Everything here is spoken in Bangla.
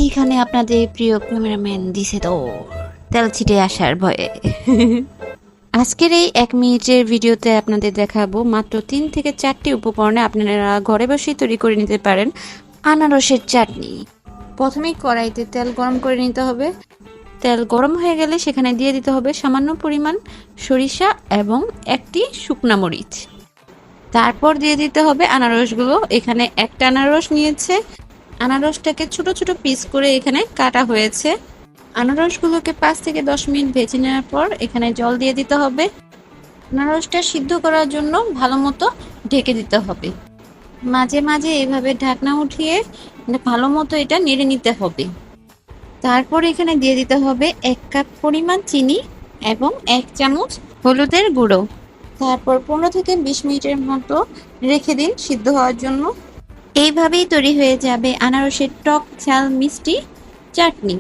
এইখানে আপনাদের প্রিয় ক্যামেরাম্যান দিছে তো তেল ছিটে আসার ভয়ে। আজকের এই 1 মিনিটের ভিডিওতে আপনাদের দেখাবো মাত্র 3 থেকে 4টি উপকরণে আপনারা ঘরে বসেই তৈরি করে নিতে পারেন আনারসের চাটনি। প্রথমেই কড়াইতে তেল গরম করে নিতে হবে। তেল গরম হয়ে গেলে সেখানে দিয়ে দিতে হবে সামান্য পরিমাণ সরিষা এবং একটি শুকনা মরিচ। তারপর দিয়ে দিতে হবে আনারসগুলো। এখানে একটা আনারস নিয়েছে, আনারসটাকে ছোট ছোট পিস করে এখানে কাটা হয়েছে। আনারসগুলোকে 5 থেকে 10 মিনিট ভেজে নেওয়ার পর এখানে জল দিয়ে দিতে হবে। আনারসটা সিদ্ধ করার জন্য ভালো মতো ঢেকে দিতে হবে। মাঝে মাঝে এভাবে ঢাকনা উঠিয়ে ভালো মতো এটা নেড়ে নিতে হবে। তারপর এখানে দিয়ে দিতে হবে 1 কাপ পরিমাণ চিনি এবং 1 চামচ হলুদের গুঁড়ো। তারপর 15 থেকে 20 মিনিটের মতো রেখে দিন সিদ্ধ হওয়ার জন্য। এইভাবেই তৈরি হয়ে যাবে আনারসের টক ঝাল মিষ্টি চাটনি।